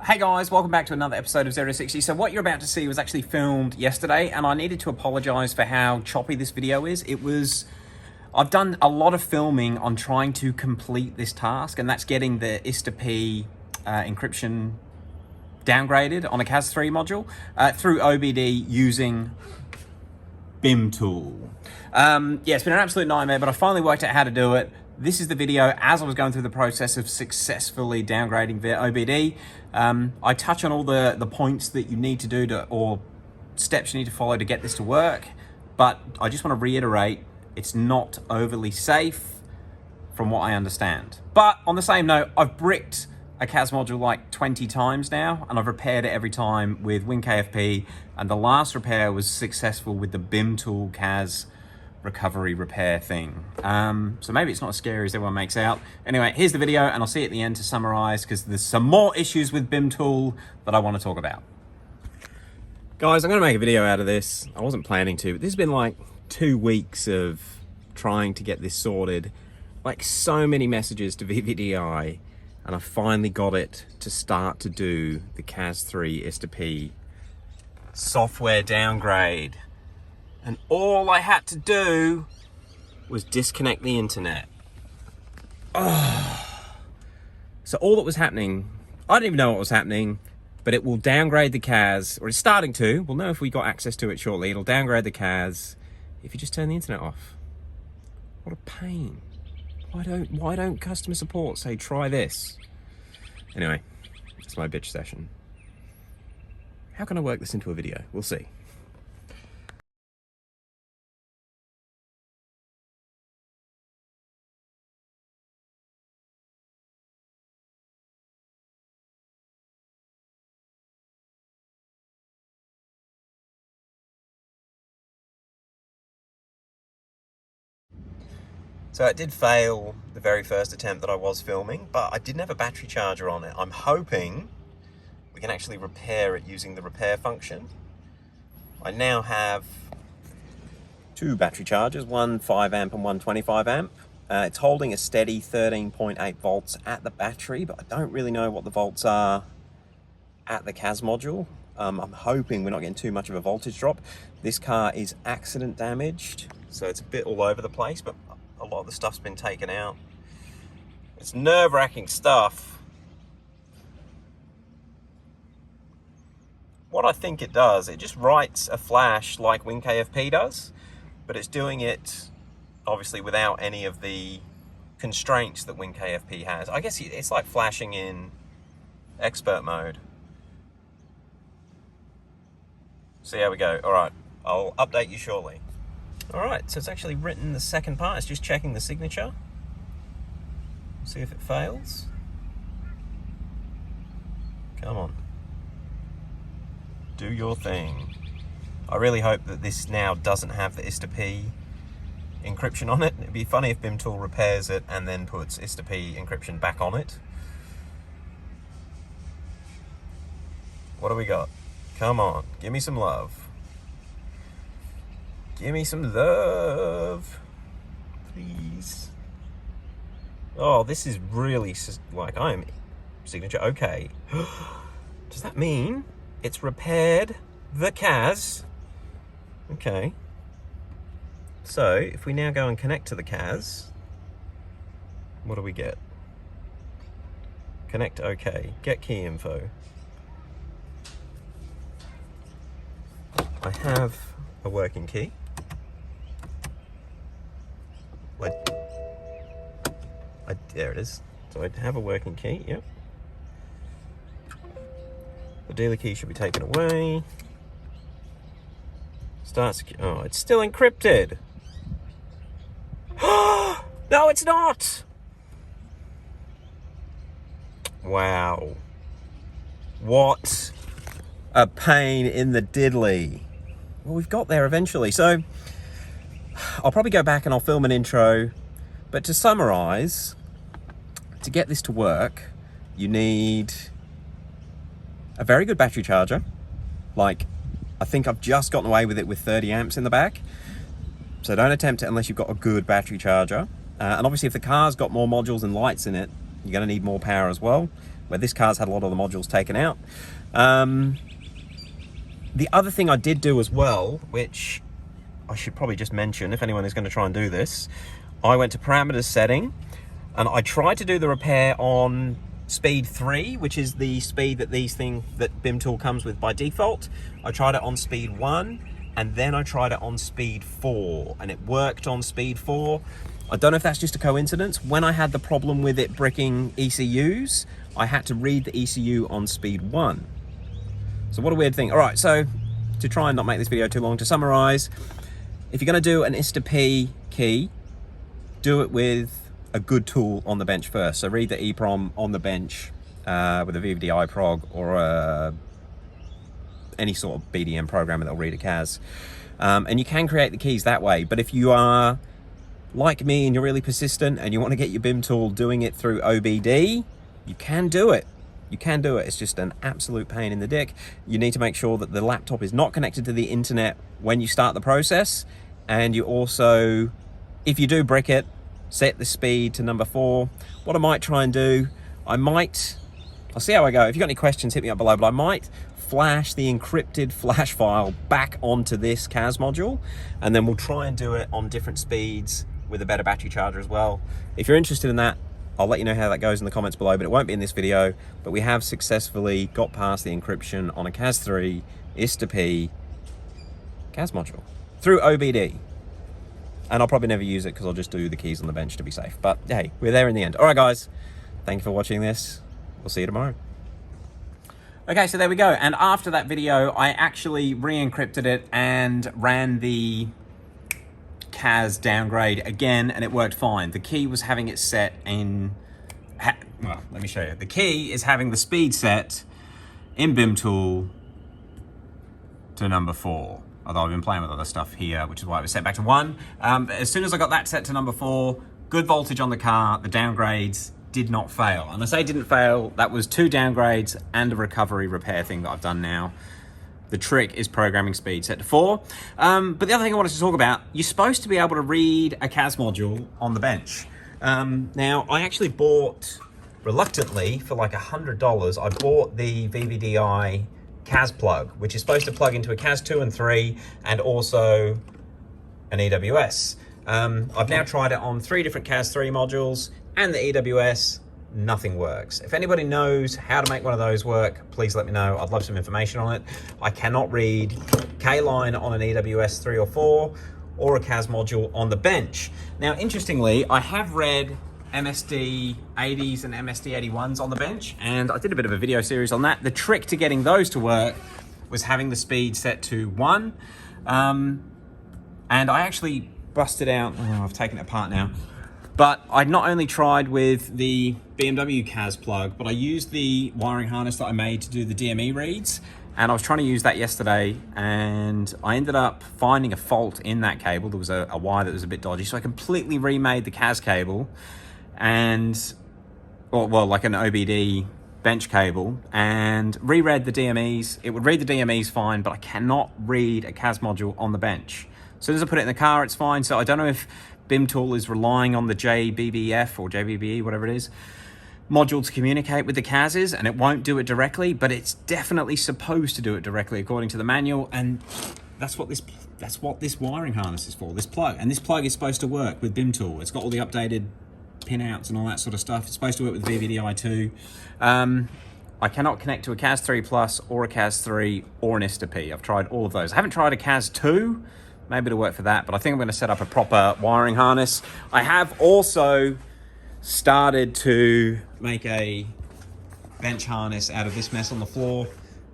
Hey guys, welcome back to another episode of 0 to 60. So what you're about to see was actually filmed yesterday, and I needed to apologize for how choppy this video is. I've done a lot of filming on trying to complete this task, and that's getting the ISTAP encryption downgraded on a Cas3 module through OBD using BIMTool. Yeah, it's been an absolute nightmare, but I finally worked out how to do it. This is the video as I was going through the process of successfully downgrading via OBD. I touch on all the points that you need to do or steps you need to follow to get this to work, but I just want to reiterate, it's not overly safe from what I understand. But on the same note, I've bricked a CAS module like 20 times now, and I've repaired it every time with WinKFP, and the last repair was successful with the BIMTool Cas recovery repair thing. So maybe it's not as scary as everyone makes out. Anyway, here's the video, and I'll see you at the end to summarize, because there's some more issues with BIMTool that I want to talk about. Guys, I'm going to make a video out of this. I wasn't planning to, but this has been like 2 weeks of trying to get this sorted. Like so many messages to VVDI, and I finally got it to start to do the Cas3 ISTAP software downgrade. And all I had to do was disconnect the internet. Oh. So all that was happening, I didn't even know what was happening, but it will downgrade the Cas, or it's starting to. We'll know if we got access to it shortly. It'll downgrade the Cas if you just turn the internet off. What a pain. Why don't customer support say, try this? Anyway, it's my bitch session. How can I work this into a video? We'll see. So it did fail the very first attempt that I was filming, but I didn't have a battery charger on it. I'm hoping we can actually repair it using the repair function. I now have 2 battery chargers, one 5 amp and one 25 amp. It's holding a steady 13.8 volts at the battery, but I don't really know what the volts are at the Cas module. I'm hoping we're not getting too much of a voltage drop. This car is accident damaged, so it's a bit all over the place, but a lot of the stuff's been taken out. It's nerve-wracking stuff. What I think it does, it just writes a flash like WinKFP does, but it's doing it obviously without any of the constraints that WinKFP has. I guess it's like flashing in expert mode. See how we go. All right, I'll update you shortly. All right, so it's actually written the second part. It's just checking the signature. See if it fails. Come on. Do your thing. I really hope that this now doesn't have the ISTAP encryption on it. It'd be funny if BIMTool repairs it and then puts ISTAP encryption back on it. What do we got? Come on, give me some love. Give me some love, please. Oh, this is really like I'm signature okay. Does that mean it's repaired the Cas? Okay. So if we now go and connect to the Cas, what do we get? Connect okay. Get key info. I have a working key. There it is. So I have a working key, yep. The dealer key should be taken away. Oh, it's still encrypted. No, it's not. Wow. What a pain in the diddly. Well, we've got there eventually. So I'll probably go back and I'll film an intro, but to summarize, to get this to work, you need a very good battery charger. Like, I think I've just gotten away with it with 30 amps in the back. So don't attempt it unless you've got a good battery charger. And obviously if the car's got more modules and lights in it, you're gonna need more power as well. where this car's had a lot of the modules taken out. The other thing I did do as well, which I should probably just mention if anyone is going to try and do this, I went to parameters setting and I tried to do the repair on speed 3, which is the speed that that BIMTool comes with by default. I tried it on speed 1 and then I tried it on speed 4 and it worked on speed 4. I don't know if that's just a coincidence. When I had the problem with it bricking ECUs, I had to read the ECU on speed 1. So what a weird thing. All right, so to try and not make this video too long, to summarize, if you're gonna do an ISTAP key, do it with a good tool on the bench first. So read the EEPROM on the bench with a VVDI prog or any sort of BDM programmer that'll read a CAS. And you can create the keys that way. But if you are like me and you're really persistent and you want to get your BIMTool doing it through OBD, you can do it. You can do it. It's just an absolute pain in the dick. You need to make sure that the laptop is not connected to the internet when you start the process. And you also, if you do brick it, set the speed to number 4. What I might try and do, I'll see how I go. If you've got any questions, hit me up below, but I might flash the encrypted flash file back onto this CAS module, and then we'll try and do it on different speeds with a better battery charger as well. If you're interested in that, I'll let you know how that goes in the comments below, but it won't be in this video. But we have successfully got past the encryption on a Cas3 ISTAP CAS module through OBD. And I'll probably never use it because I'll just do the keys on the bench to be safe. But hey, we're there in the end. All right, guys, thank you for watching this. We'll see you tomorrow. Okay, so there we go. And after that video, I actually re-encrypted it and ran the CAS downgrade again, and it worked fine. The key was having it set in, well, let me show you. The key is having the speed set in BIMTool to number 4. Although I've been playing with other stuff here, which is why it was set back to 1. As soon as I got that set to number 4, good voltage on the car, the downgrades did not fail. And I say didn't fail, that was 2 downgrades and a recovery repair thing that I've done now. The trick is programming speed set to 4. But the other thing I wanted to talk about, you're supposed to be able to read a CAS module on the bench. Now, I actually bought, reluctantly, for like $100, I bought the VVDI CAS plug, which is supposed to plug into a CAS 2 and 3 and also an EWS. I've now tried it on 3 different CAS 3 modules and the EWS. Nothing works. If anybody knows how to make one of those work, please let me know. I'd love some information on it. I cannot read K-line on an EWS 3 or 4 or a CAS module on the bench. Now, interestingly, I have read MSD 80s and MSD 81s on the bench, and I did a bit of a video series on that. The trick to getting those to work was having the speed set to 1. And I actually busted out, oh, I've taken it apart now, but I not only tried with the BMW CAS plug, but I used the wiring harness that I made to do the DME reads, and I was trying to use that yesterday, and I ended up finding a fault in that cable. There was a wire that was a bit dodgy, so I completely remade the CAS cable, and, well, like an OBD bench cable, and reread the DMEs. It would read the DMEs fine, but I cannot read a CAS module on the bench. As soon as I put it in the car, it's fine. So I don't know if BIMTool is relying on the JBBF or JBBE, whatever it is, module to communicate with the CASs, and it won't do it directly, but it's definitely supposed to do it directly according to the manual, and that's what this wiring harness is for, this plug. And this plug is supposed to work with BIMTool. It's got all the updated pinouts and all that sort of stuff. It's supposed to work with VVDI too. I cannot connect to a Cas3 Plus or a Cas3 or an ISTAP. I've tried all of those. I haven't tried a Cas2. Maybe it'll work for that, but I think I'm going to set up a proper wiring harness. I have also started to make a bench harness out of this mess on the floor.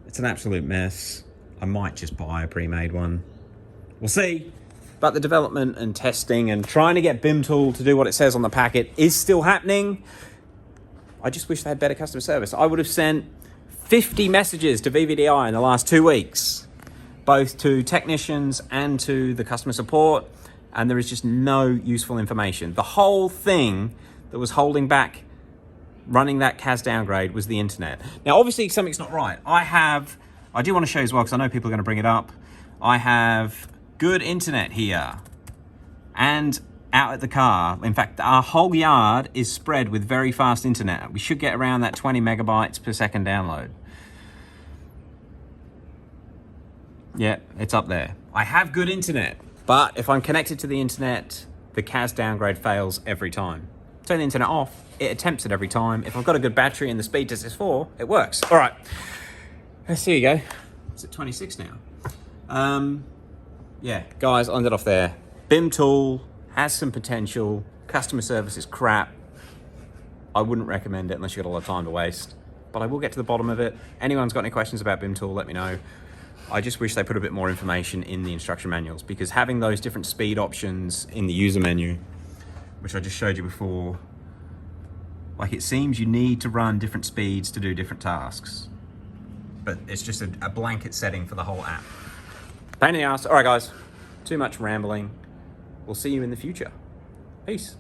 It's an absolute mess. I might just buy a pre-made one. We'll see. But the development and testing and trying to get BIMTool to do what it says on the packet is still happening. I just wish they had better customer service. I would have sent 50 messages to VVDI in the last 2 weeks, both to technicians and to the customer support, and there is just no useful information. The whole thing that was holding back running that CAS downgrade was the internet. Now, obviously, something's not right. I do want to show you as well, because I know people are going to bring it up. I have good internet here, and out at the car. In fact, our whole yard is spread with very fast internet. We should get around that 20 megabytes per second download. Yeah, it's up there. I have good internet, but if I'm connected to the internet, the CAS downgrade fails every time. Turn the internet off, it attempts it every time. If I've got a good battery and the speed test is 4, it works. All right, there you go. It's at 26 now. Yeah, guys, I'll end it off there. BIMTool has some potential. Customer service is crap. I wouldn't recommend it unless you've got a lot of time to waste, but I will get to the bottom of it. Anyone's got any questions about BIMTool, let me know. I just wish they put a bit more information in the instruction manuals, because having those different speed options in the user menu, which I just showed you before, like it seems you need to run different speeds to do different tasks, but it's just a blanket setting for the whole app. Pain in the ass. All right, guys, too much rambling. We'll see you in the future. Peace.